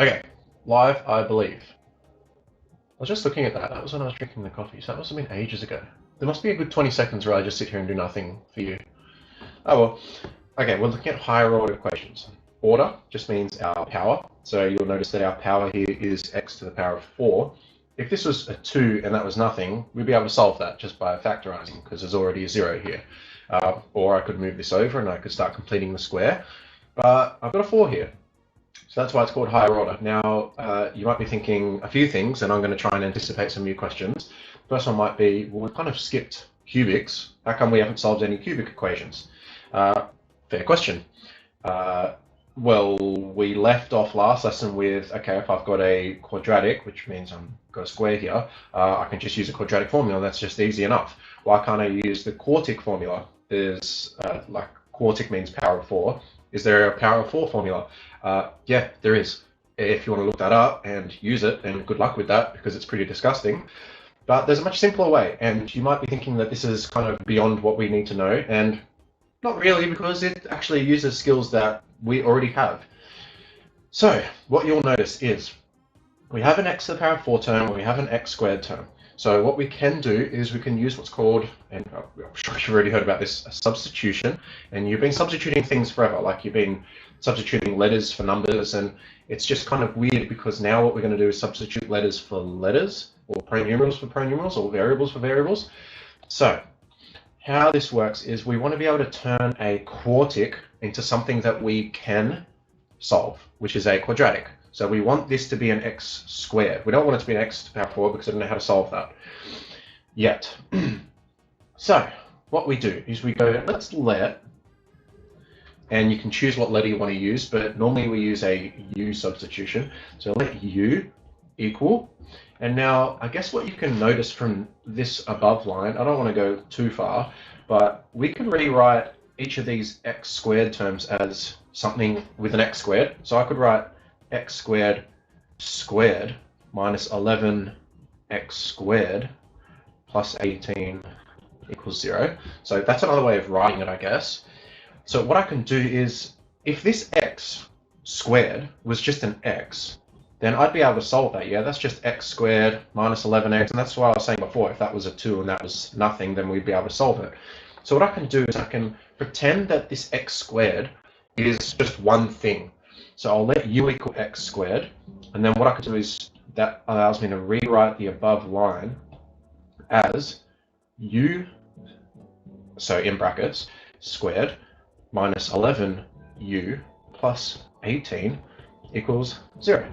Okay, live, I believe. I was just looking at that. That was when I was drinking the coffee, so that must have been ages ago. There must be a good 20 seconds where I just sit here and do nothing for you. Oh well. Okay, we're looking at higher order equations. Order just means our power. So you'll notice that our power here is x to the power of 4. If this was a 2 and that was nothing, we'd be able to solve that just by factorizing, because there's already a 0 here. Or I could move this over and I could start completing the square. But I've got a 4 here. So that's why it's called higher order. Now, you might be thinking a few things, and I'm going to try and anticipate some of your questions. First one might be, well, we've kind of skipped cubics. How come we haven't solved any cubic equations? Fair question. Well, we left off last lesson with, okay, if I've got a quadratic, which means I've got a square here, I can just use a quadratic formula. That's just easy enough. Why can't I use the quartic formula? There's, like, quartic means power of 4. Is there a power of 4 formula? Yeah, there is. If you want to look that up and use it, then good luck with that, because it's pretty disgusting. But there's a much simpler way, and you might be thinking that this is kind of beyond what we need to know, and not really, because it actually uses skills that we already have. So what you'll notice is we have an x to the power of 4 term, and we have an x squared term. So what we can do is we can use what's called, and I'm sure you've already heard about this, a substitution. And you've been substituting things forever, like you've been substituting letters for numbers, and it's just kind of weird because now what we're going to do is substitute letters for letters, or pronumerals for pronumerals, or variables for variables. So how this works is we want to be able to turn a quartic into something that we can solve, which is a quadratic. So we want this to be an x squared. We don't want it to be an x to the power 4 because I don't know how to solve that yet. So what we do is we go, let's let, and you can choose what letter you want to use, but normally we use a u substitution. So let u equal, and now I guess what you can notice from this above line, I don't want to go too far, but we can rewrite each of these x squared terms as something with an x squared. So I could write x squared squared minus 11x squared plus 18 equals 0. So that's another way of writing it, I guess. So what I can do is, if this x squared was just an x, then I'd be able to solve that. Yeah, that's just x squared minus 11x, and that's what I was saying before. If that was a 2 and that was nothing, then we'd be able to solve it. So what I can do is I can pretend that this x squared is just one thing. So I'll let u equal x squared, and then what I can do is that allows me to rewrite the above line as u, so in brackets, squared minus 11u plus 18 equals 0.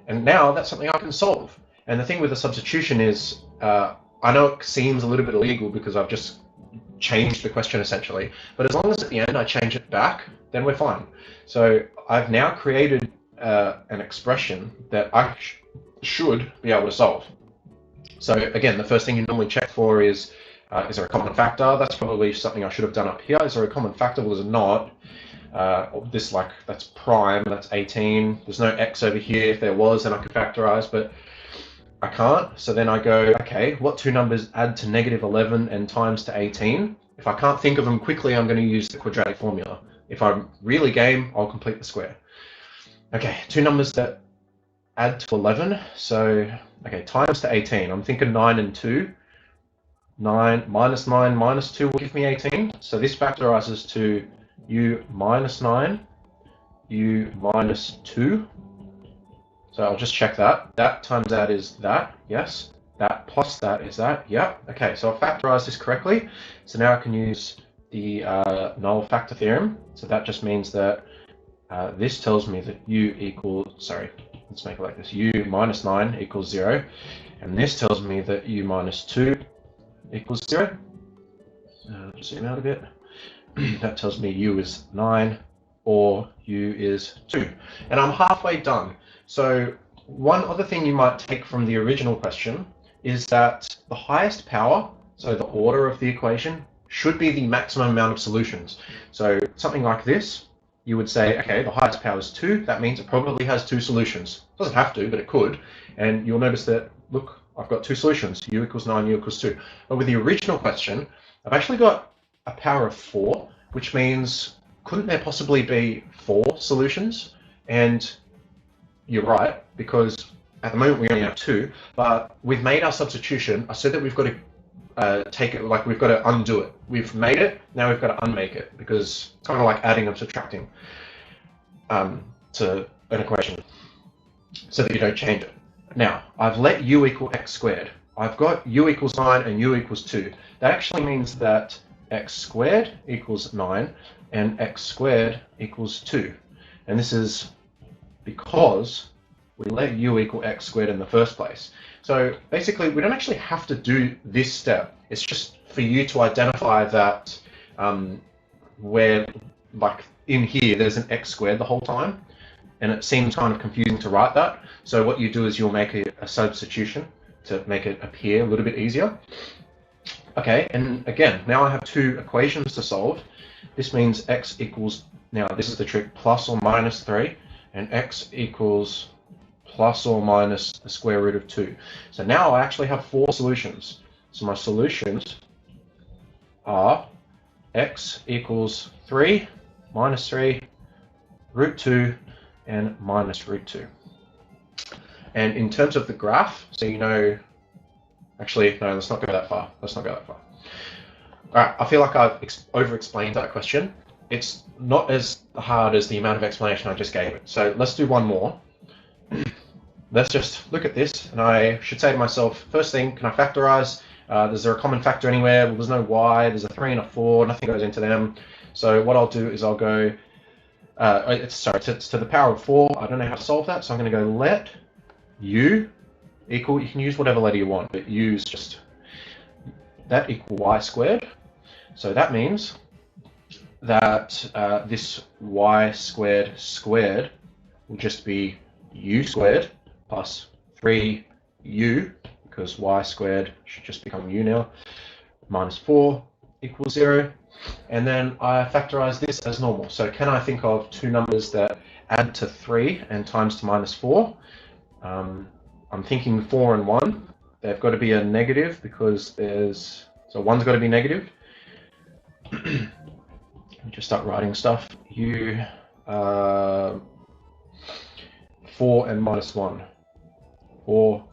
And now that's something I can solve. And the thing with the substitution is, I know it seems a little bit illegal because I've just changed the question essentially, but as long as at the end I change it back, then we're fine. So I've now created an expression that I should be able to solve. So again, the first thing you normally check for is there a common factor? That's probably something I should have done up here. Is there a common factor? Well, there's not. This, like, that's prime, that's 18. There's no x over here. If there was, then I could factorize, but I can't. So then I go, okay, what two numbers add to negative 11 and times to 18? If I can't think of them quickly, I'm going to use the quadratic formula. If I'm really game, I'll complete the square. Okay, two numbers that add to 11. So, okay, times to 18. I'm thinking 9 and 2. 9 minus 2 will give me 18. So this factorizes to u minus 9, u minus 2. So I'll just check that. That times that is that, yes. That plus that is that, yeah. Okay, so I factorized this correctly. So now I can use the null factor theorem. So that just means that this tells me that u equals, sorry, let's make it like this, u minus 9 equals 0. And this tells me that u minus 2 equals 0. Zoom out a bit. That tells me u is 9 or u is 2. And I'm halfway done. So one other thing you might take from the original question is that the highest power, so the order of the equation, should be the maximum amount of solutions. So something like this, you would say, okay, the highest power is 2. That means it probably has 2 solutions. It doesn't have to, but it could. And you'll notice that, look, I've got 2 solutions, u equals 9, u equals 2. But with the original question, I've actually got a power of 4, which means couldn't there possibly be 4 solutions? And you're right, because at the moment we only have 2, but we've made our substitution. I said that we've got to take it, like we've got to undo it. We've made it, now we've got to unmake it, because it's kind of like adding and subtracting to an equation so that you don't change it. Now, I've let u equal x squared. I've got u equals 9 and u equals 2. That actually means that x squared equals 9 and x squared equals 2. And this is because we let u equal x squared in the first place. So basically, we don't actually have to do this step. It's just for you to identify that where, like in here, there's an x squared the whole time. And it seems kind of confusing to write that. So what you do is you'll make a substitution to make it appear a little bit easier. Okay, and again, now I have 2 equations to solve. This means x equals, now this is the trick, plus or minus 3, and x equals plus or minus the square root of 2. So now I actually have 4 solutions. So my solutions are x equals 3, minus 3, root 2, and minus root 2. And in terms of the graph, so you know, actually, no, let's not go that far. Let's not go that far. All right, I feel like I've over-explained that question. It's not as hard as the amount of explanation I just gave it. So let's do one more. Let's just look at this, and I should say to myself, first thing, can I factorize? Is there a common factor anywhere? Well, there's no y, there's a 3 and a 4, nothing goes into them. So what I'll do is I'll go, it's to the power of 4. I don't know how to solve that, so I'm going to go let u equal, you can use whatever letter you want, but use just that equal y squared. So that means that this y squared squared will just be u squared plus 3u, because y squared should just become u now, minus 4 equals 0. And then I factorize this as normal. So can I think of 2 numbers that add to 3 and times to minus 4? I'm thinking 4 and 1. They've got to be a negative because there's, so 1's got to be negative. Let me just start writing stuff. 4 and minus 1. 4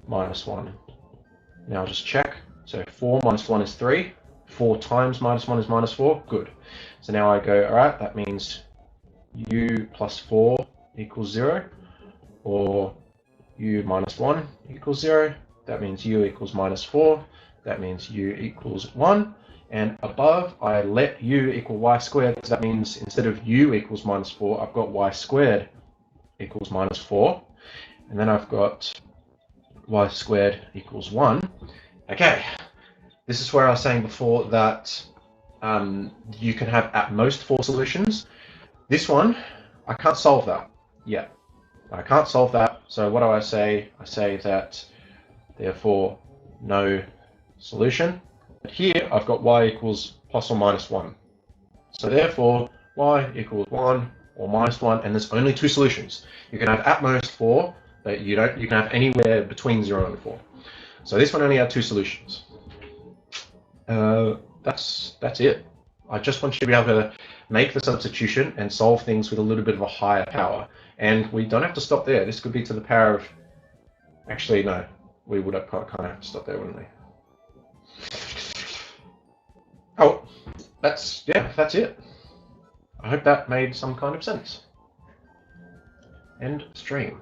minus 1. Now I'll just check. So 4 minus 1 is 3. 4 times minus 1 is minus 4. Good. So now I go, all right, that means u plus 4 equals 0. Or u minus 1 equals 0. That means u equals minus 4. That means u equals 1. And above, I let u equal y squared. So that means instead of u equals minus 4, I've got y squared equals minus 4. And then I've got y squared equals 1. Okay, this is where I was saying before that you can have at most 4 solutions. This one, I can't solve that yet. I can't solve that. So what do I say? I say that therefore no solution. But here I've got y equals plus or minus 1. So therefore y equals 1 or minus 1, and there's only 2 solutions. You can have at most 4, but you can have anywhere between 0 and 4. So this one only had 2 solutions. That's it. I just want you to be able to make the substitution and solve things with a little bit of a higher power. And we don't have to stop there. This could be to the power of, actually no, we would have kind of have to stop there, wouldn't we? Oh, that's it. I hope that made some kind of sense. End stream.